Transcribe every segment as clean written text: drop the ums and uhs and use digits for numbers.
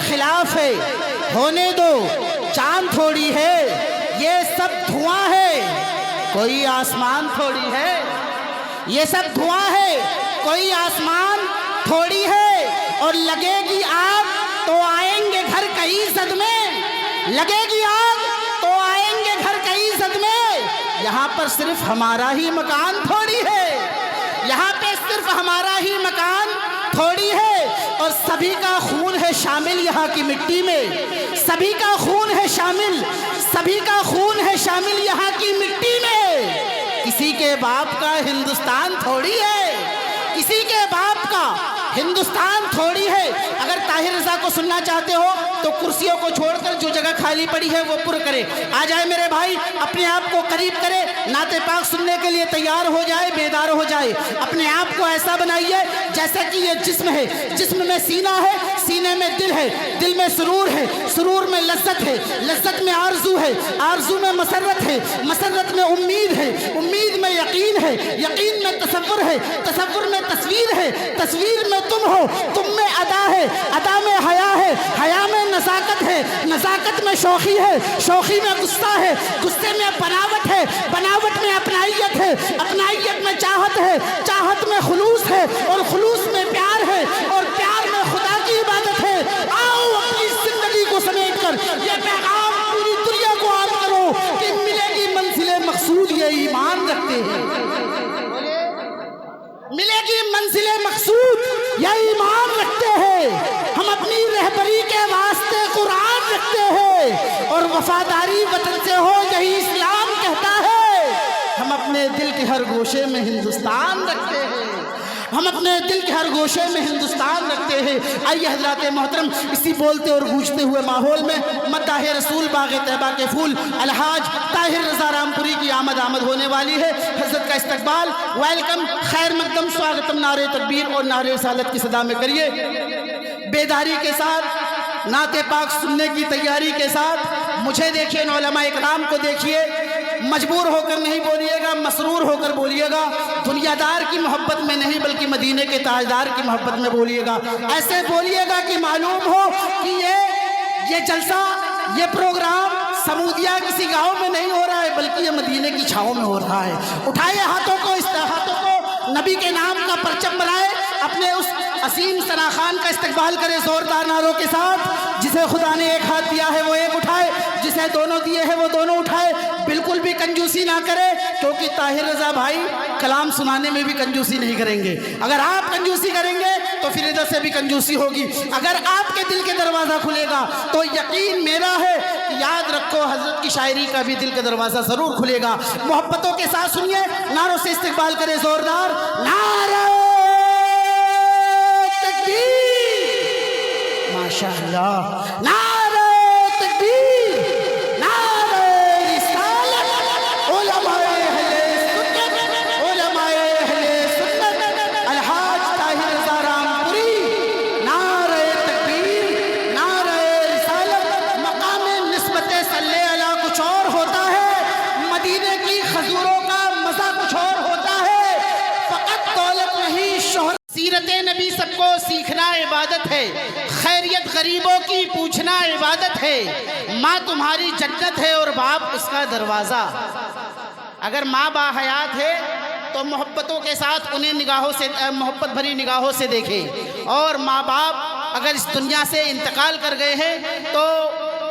خلاف ہے، ہونے دو چاند تھوڑی ہے، یہ سب دھواں ہے کوئی آسمان تھوڑی ہے، یہ سب دھواں ہے کوئی آسمان تھوڑی ہے، اور لگے گی آگ تو آئیں گے گھر کئی صدمے، لگے گی آگ تو آئیں گے گھر کئی صدمے، یہاں پر صرف ہمارا ہی مکان تھوڑی ہے، یہاں پہ صرف ہمارا ہی مکان تھوڑی ہے، اور سبھی کا خون ہے شامل یہاں کی مٹی میں، سبھی کا خون ہے شامل، سبھی کا خون ہے شامل یہاں کی مٹی میں، کسی کے باپ کا ہندوستان تھوڑی ہے، کسی کے باپ کا ہندوستان تھوڑی ہے۔ اگر طاہر رضا کو سننا چاہتے ہو تو کرسیوں کو چھوڑ کر جو جگہ خالی پڑی ہے وہ پر کرے، آ جائے میرے بھائی، اپنے آپ کو قریب کرے، نعت پاک سننے کے لیے تیار ہو جائے، بیدار ہو جائے، اپنے آپ کو ایسا بنائیے جیسا کہ یہ جسم ہے، جسم میں سینہ ہے، سینے میں دل ہے، دل میں سرور ہے، سرور میں لذت ہے، لذت میں آرزو ہے، آرزو میں مسرت ہے، مسرت میں امید ہے، امید میں یقین ہے، یقین میں تصور ہے، تصور میں تصویر ہے، تصویر میں تم ہو، تم میں ادا ہے، ادا میں حیا ہے، حیا میں نزاکت ہے، نزاکت میں شوخی ہے، شوخی میں غصہ ہے، غصے میں بناوٹ ہے، بناوٹ میں اپنائیت ہے، اپنائیت میں چاہت ہے، چاہت میں خلوص ہے، اور خلوص میں پیار ہے، اور پیار میں خدا کی عبادت ہے۔ آؤ اپنی زندگی کو سمیٹ کر یہ پیغام پوری دنیا کو عام کرو کہ ملے گی منزل مقصود یہ ایمان رکھتے ہیں، ملے گی منزل مقصود یا ایمان رکھتے ہیں، ہم اپنی رہبری کے واسطے قرآن رکھتے ہیں، اور وفاداری وطن سے ہو یہی اسلام کہتا ہے، ہم اپنے دل کے ہر گوشے میں ہندوستان رکھتے ہیں، ہم اپنے دل کے ہر گوشے میں ہندوستان رکھتے ہیں۔ آئیے حضرات محترم، اسی بولتے اور گونجتے ہوئے ماحول میں مداح رسول باغ طیبہ کے پھول الحاج طاہر رضا رامپوری کی آمد ہونے والی ہے، حضرت کا استقبال، ویلکم، خیر مقدم، سواگتم، نعرہ تکبیر اور نعرہ رسالت کی صدا میں کریے، بیداری کے ساتھ، نعت پاک سننے کی تیاری کے ساتھ۔ مجھے دیکھیے، علماء اکرام کو دیکھیے، مجبور ہو کر نہیں بولیے گا، مسرور ہو کر بولیے گا، دنیا دار کی محبت میں نہیں بلکہ مدینے کے تاجدار کی محبت میں بولیے گا، ایسے بولیے گا کہ معلوم ہو کہ یہ جلسہ، یہ پروگرام سمودیہ کسی گاؤں میں نہیں ہو رہا ہے بلکہ یہ مدینے کی چھاؤں میں ہو رہا ہے۔ اٹھائے ہاتھوں کو، اس ہاتھوں کو نبی کے نام کا پرچم بنائے، اپنے اس عظیم ثنا خان کا استقبال کرے زوردار نعروں کے ساتھ۔ جسے خدا نے ایک ہاتھ دیا ہے وہ ایک اٹھائے، جسے دونوں دیے ہیں وہ دونوں اٹھائے، بالکل بھی کنجوسی نہ کرے، کیونکہ طاہر رضا بھائی کلام سنانے میں بھی کنجوسی نہیں کریں گے، اگر آپ کنجوسی کریں گے تو پھر ادھر سے بھی کنجوسی ہوگی، اگر آپ کے دل کے دروازہ کھلے گا تو یقین میرا ہے کہ یاد رکھو حضرت کی شاعری کا بھی دل کا دروازہ ضرور کھلے گا۔ محبتوں کے ساتھ سنیے، نعروں سے استقبال کرے زوردار نعرہ ماشاءاللہ، نعرہ تکبیر، نعرہ رسالت، علماء اہل سنت، علماء اہل سنت، الحاج طاہر رضا رامپوری، نعرہ تکبیر، نعرہ رسالت۔ مقام نسبت صلی اللہ کچھ اور ہوتا ہے، مدینے کی خضوروں کا مزہ کچھ اور ہوتا ہے، فقط دولت نہیں شہرت۔ سیرت نبی سب کو سیکھنا عبادت ہے، خیریت غریبوں کی پوچھنا عبادت ہے، ماں تمہاری جنت ہے اور باپ اس کا دروازہ۔ اگر ماں با حیات ہے تو محبتوں کے ساتھ انہیں نگاہوں سے، محبت بھری نگاہوں سے دیکھیں، اور ماں باپ اگر اس دنیا سے انتقال کر گئے ہیں تو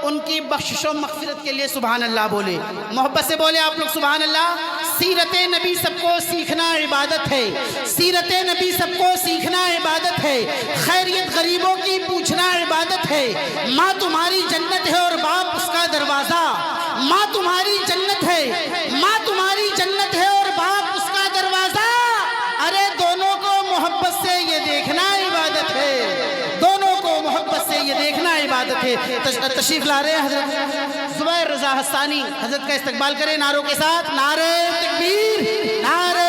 ان کی بخشش و مغفرت کے لیے سبحان اللہ بولے، محبت سے بولے آپ لوگ سبحان اللہ۔ سیرت نبی سب کو سیکھنا عبادت ہے، سیرت نبی سب کو سیکھنا عبادت ہے، خیریت غریبوں کی پوچھنا عبادت ہے، ماں تمہاری جنت ہے اور باپ اس کا دروازہ، ماں تمہاری جنت ہے، ماں تمہاری جنت ہے اور باپ اس کا دروازہ۔ ارے دونوں کو محبت سے یہ دیکھنا عبادت ہے، دونوں کو محبت سے یہ دیکھنا عبادت ہے۔ تشریف لا رہے ہیں حضرت زبیر رضا حسانی، حضرت کا استقبال کریں نعروں کے ساتھ، نعرہ تکبیر، نعرہ